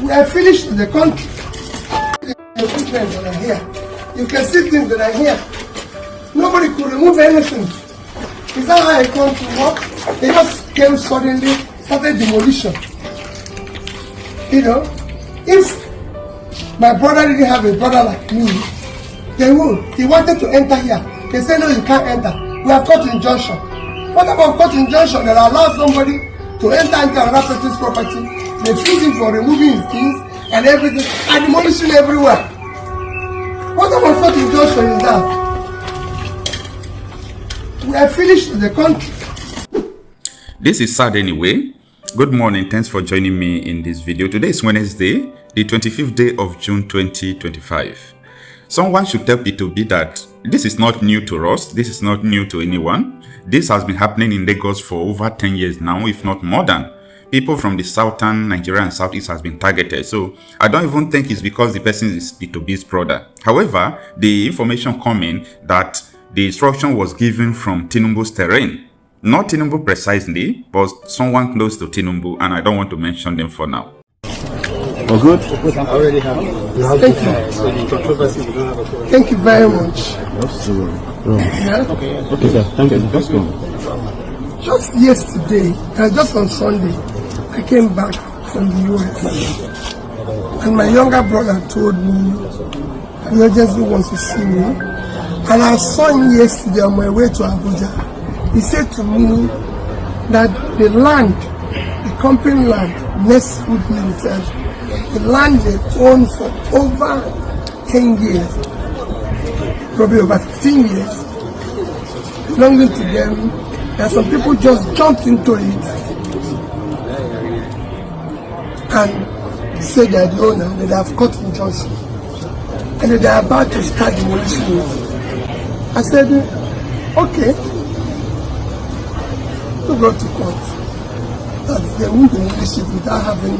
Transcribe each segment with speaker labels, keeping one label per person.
Speaker 1: We are finished with the country. The equipment that are here. You can see things that are here. Nobody could remove anything. Is that how a country works? They just came suddenly, started demolition. You know, if my brother didn't have a brother like me, they would. He wanted to enter here. They said, no, you can't enter. We have court injunction. What about court injunction that allows somebody to enter into another person's property, refuse him for removing his things and everything, and demolishing everywhere? What about court injunction is that? We are finished with the country.
Speaker 2: This is sad anyway. Good morning, thanks for joining me in this video. Today is Wednesday, the 25th day of June 2025. Someone should tell P2B that this is not new to us, this is not new to anyone. This has been happening in Lagos for over 10 years now, if not more than. People from the southern Nigeria and southeast has been targeted, so I don't even think it's because the person is P2B's brother. However, the information coming that the instruction was given from Tinubu's terrain. Not Tinubu precisely, but someone close to Tinubu, and I don't want to mention them for now.
Speaker 3: Oh, good.
Speaker 1: Thank you. Thank you very much. Yeah?
Speaker 3: Okay, sir. Thank you. Let's go.
Speaker 1: Just yesterday, just on Sunday, I came back from the US, and my younger brother told me he urgently wants to see me, and I saw him yesterday on my way to Abuja. He said to me that the land, the company land, Nest Food Limited, the land they own for over 10 years, probably over 15 years, belonging to them, and some people just jumped into it and said they are the owner, that they have cut injunction, and that they are about to start demolishing it. I said, okay, to go to court, that they won't demolish it without having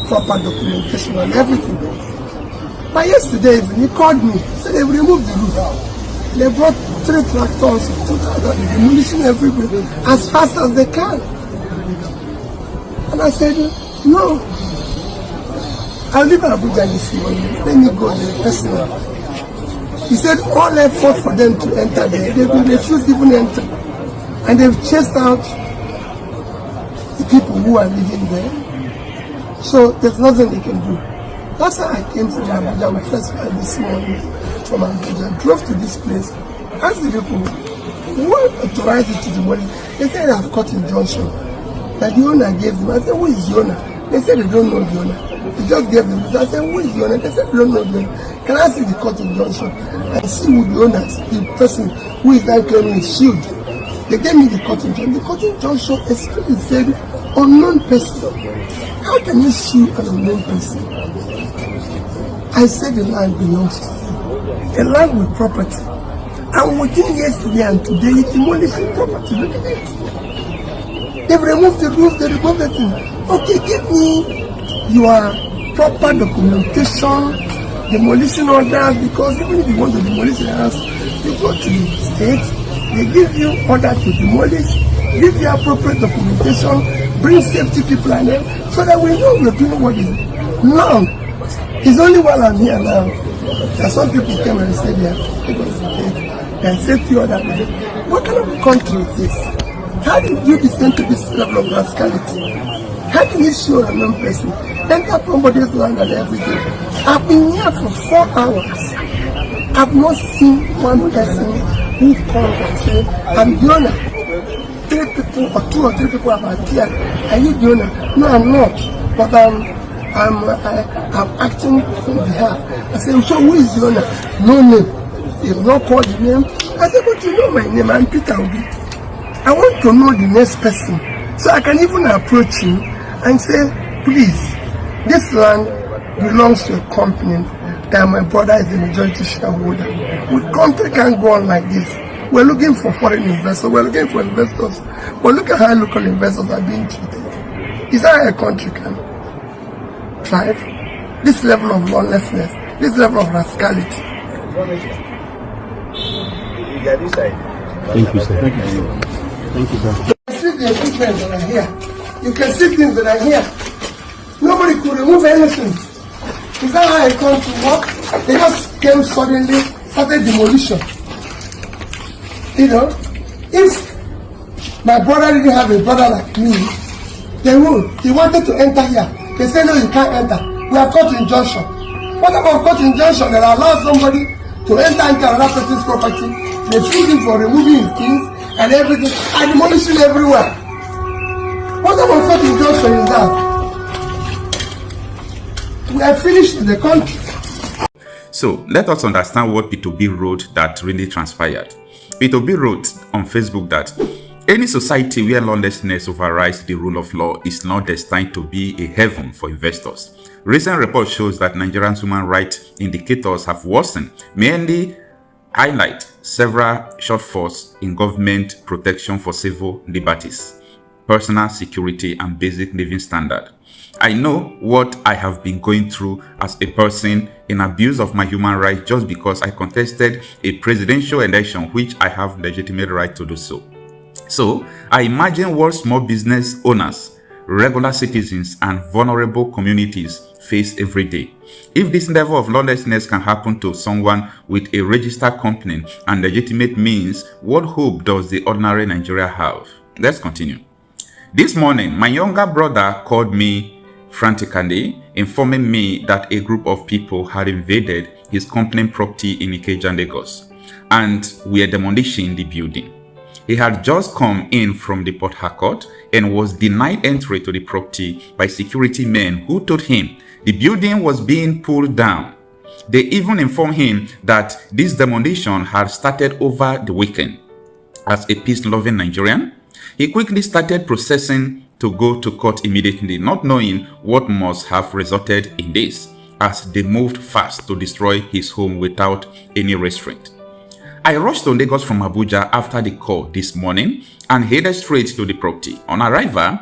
Speaker 1: proper documentation and everything. But yesterday evening, he called me, said they removed the roof. They brought 3 tractors, 2,000, demolishing everywhere as fast as they can. And I said, no, I'll leave Abuja this morning. Let me go there personally. He said all effort for them to enter there, they've been refused even enter. And they've chased out the people who are living there. So there's nothing they can do. That's how I came from Abuja. We first flight this morning from Abuja, drove to this place, asked the people who authorized it to demolish. They said they have cut injunction that the owner gave them. I said, who is the owner? They said they don't know the owner. They just gave them. I said, who is the owner? They said they don't know the owner. Can I see the cut injunction and see who the owner is, the person who is now claiming is sued? They gave me the cut injunction. The cut injunction especially said unknown person. How can you sue an unknown person? I said the land belongs to you. A land with property. And within yesterday and today, it's demolishing property. Look at it. They've removed the roof, they removed the thing. Okay, give me your proper documentation, demolition orders, because even if you want to demolish the house, you go to the state, they give you order to demolish, give you appropriate documentation, bring safety people and them, so that we know we're doing what is now. It's only while I'm here now that some people came and said they are safety order. What kind of country is this? How did you descend to this level of rascality? How can you show a young person enter somebody's land and everything? I've been here for 4 hours. I've not seen one person who comes and say, I'm the owner. 3 people or 2 or 3 people are here. Are you the owner? No, I'm not. But I'm acting on behalf. I said, so who is the owner? No name. They've not called the name. I said, but you know my name. I'm Peter Obi. I want to know the next person, so I can even approach him and say, please, this land belongs to a company that my brother is the majority shareholder. The country can't go on like this. We're looking for foreign investors, we're looking for investors, but look at how local investors are being treated. Is that how a country can thrive? This level of lawlessness, this level of rascality.
Speaker 3: Thank you, sir. Thank you, sir. Thank you, sir.
Speaker 1: You can see the equipment that are here. You can see things that are here. Nobody could remove anything. Is that how I come to work? They just came suddenly, started demolition. You know, if my brother didn't have a brother like me, they would. He wanted to enter here. They said, no, you can't enter. We have court injunction. What about court injunction that allows somebody to enter into another person's property? They sue him for removing his things and everything, and demolishing everywhere. What about court injunction is that? We are finished in the country.
Speaker 2: So let us understand what P2B wrote that really transpired. P2B wrote on Facebook that any society where lawlessness overrides the rule of law is not destined to be a heaven for investors. Recent report shows that Nigerians' human rights indicators have worsened, mainly highlight several shortfalls in government protection for civil liberties, personal security, and basic living standard. I know what I have been going through as a person in abuse of my human rights just because I contested a presidential election, which I have legitimate right to do so. So I imagine what small business owners, regular citizens, and vulnerable communities face every day. If this level of lawlessness can happen to someone with a registered company and legitimate means, what hope does the ordinary Nigeria have? Let's continue. This morning, my younger brother called me frantically, informing me that a group of people had invaded his company property in Ikeja, Lagos, and were demolishing the building. He had just come in from the Port Harcourt and was denied entry to the property by security men who told him the building was being pulled down. They even informed him that this demolition had started over the weekend. As a peace-loving Nigerian, he quickly started processing to go to court immediately, not knowing what must have resulted in this, as they moved fast to destroy his home without any restraint. I rushed to Lagos from Abuja after the call this morning and headed straight to the property. On arrival,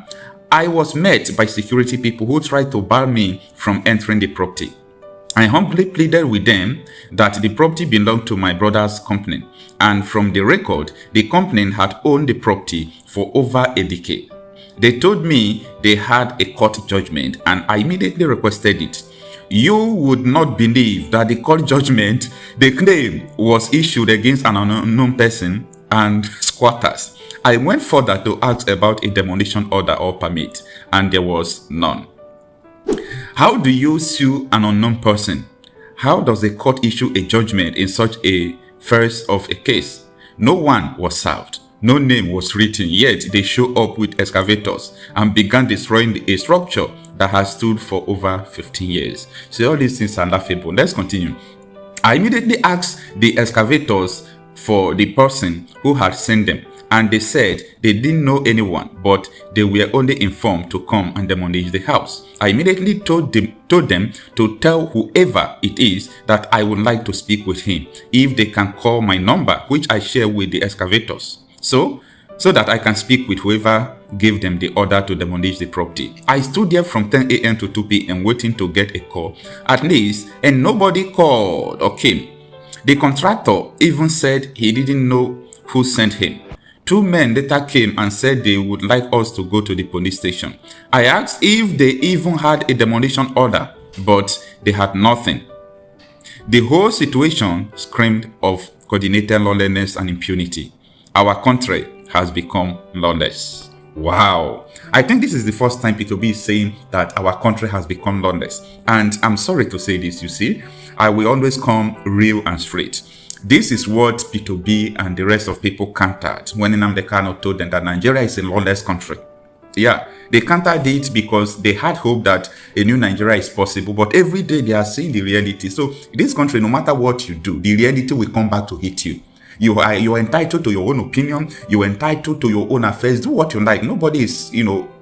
Speaker 2: I was met by security people who tried to bar me from entering the property. I humbly pleaded with them that the property belonged to my brother's company, and from the record, the company had owned the property for over a decade. They told me they had a court judgment, and I immediately requested it. You would not believe that the court judgment they claim was issued against an unknown person and squatters. I went further to ask about a demolition order or permit, and there was none. How do you sue an unknown person? How does a court issue a judgment in such a first of a case? No one was served. No name was written, yet they show up with excavators and began destroying a structure that has stood for over 15 years. So all these things are laughable. Let's continue. I immediately asked the excavators for the person who had sent them, and they said they didn't know anyone, but they were only informed to come and demolish the house. I immediately told them to tell whoever it is that I would like to speak with him, if they can call my number, which I share with the excavators. So that I can speak with whoever gave them the order to demolish the property. I stood there from 10 a.m. to 2 p.m. waiting to get a call, at least, and nobody called or came. The contractor even said he didn't know who sent him. 2 men later came and said they would like us to go to the police station. I asked if they even had a demolition order, but they had nothing. The whole situation screamed of coordinated lawlessness and impunity. Our country has become lawless. Wow. I think this is the first time P2B is saying that our country has become lawless. And I'm sorry to say this, you see, I will always come real and straight. This is what P2B and the rest of people countered when Nnamdi Kanu told them that Nigeria is a lawless country. Yeah, they countered it because they had hope that a new Nigeria is possible, but every day they are seeing the reality. So in this country, no matter what you do, the reality will come back to hit you. You are entitled to your own opinion. You are entitled to your own affairs. Do what you like. Nobody is,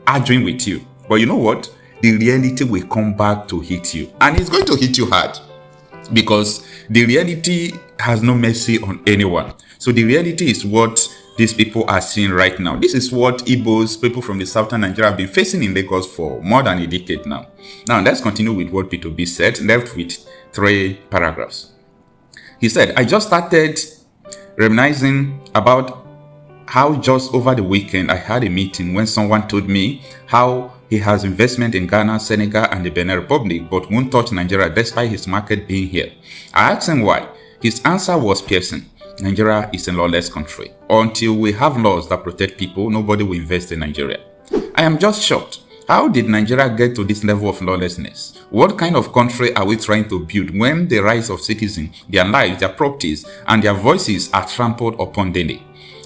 Speaker 2: arguing with you. But you know what? The reality will come back to hit you. And it's going to hit you hard. Because the reality has no mercy on anyone. So the reality is what these people are seeing right now. This is what Igbos, people from the southern Nigeria, have been facing in Lagos for more than a decade now. Now, let's continue with what P2B said, left with 3 paragraphs. He said, I just started reminiscing about how just over the weekend I had a meeting when someone told me how he has investment in Ghana, Senegal, and the Benin Republic, but won't touch Nigeria despite his market being here. I asked him why. His answer was piercing. Nigeria is a lawless country. Until we have laws that protect people, nobody will invest in Nigeria. I am just shocked. How did Nigeria get to this level of lawlessness? What kind of country are we trying to build when the rights of citizens, their lives, their properties, and their voices are trampled upon daily?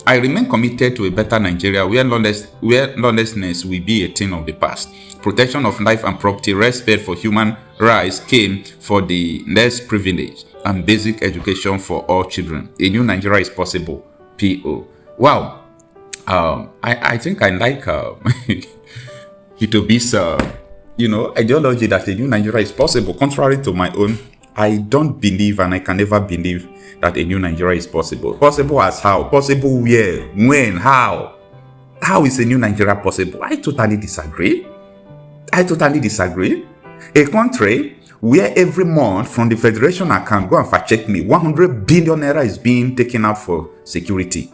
Speaker 2: I remain committed to a better Nigeria where lawlessness will be a thing of the past. Protection of life and property, respect for human rights came for the less privileged, and basic education for all children. A new Nigeria is possible. P.O. Wow. I think I like Itobi's ideology that a new Nigeria is possible. Contrary to my own, I don't believe and I can never believe that a new Nigeria is possible. Possible as how? Possible where? When? How? How is a new Nigeria possible? I totally disagree. A country where every month from the federation account, go and fact check me, 100 billion naira is being taken out for security.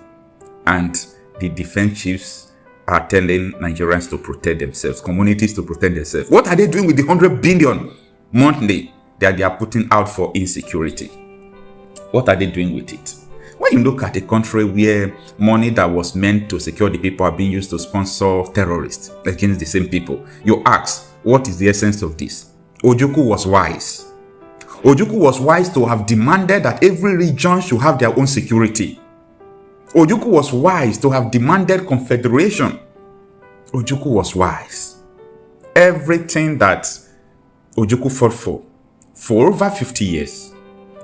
Speaker 2: And the defense chiefs are telling Nigerians to protect themselves, communities to protect themselves. What are they doing with the 100 billion monthly that they are putting out for insecurity? What are they doing with it? When you look at a country where money that was meant to secure the people are being used to sponsor terrorists against the same people, you ask, what is the essence of this? Ojukwu was wise. Ojukwu was wise to have demanded that every region should have their own security. Ojukwu was wise to have demanded confederation. Ojukwu was wise. Everything that Ojukwu fought for over 50 years,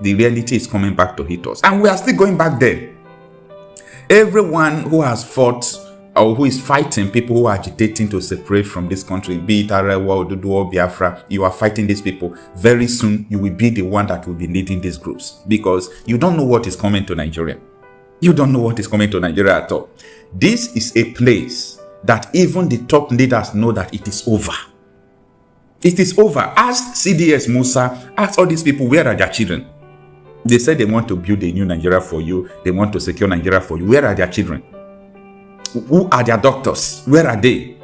Speaker 2: the reality is coming back to hit us. And we are still going back there. Everyone who has fought or who is fighting people who are agitating to separate from this country, be it Arewa, Odudu, or Biafra, you are fighting these people. Very soon, you will be the one that will be leading these groups because you don't know what is coming to Nigeria. You don't know what is coming to Nigeria at all. This is a place that even the top leaders know that it is over. It is over. Ask CDS Musa, ask all these people, where are their children? They said they want to build a new Nigeria for you. They want to secure Nigeria for you. Where are their children? Who are their doctors? Where are they?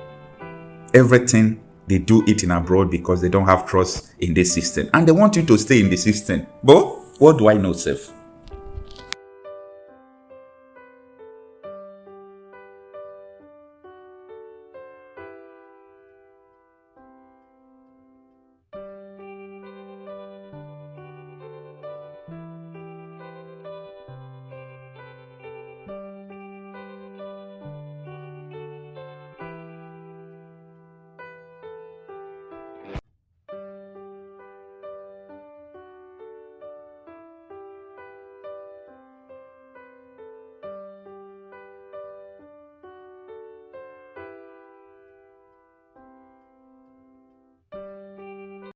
Speaker 2: Everything, they do it in abroad because they don't have trust in this system. And they want you to stay in the system. But what do I know, self?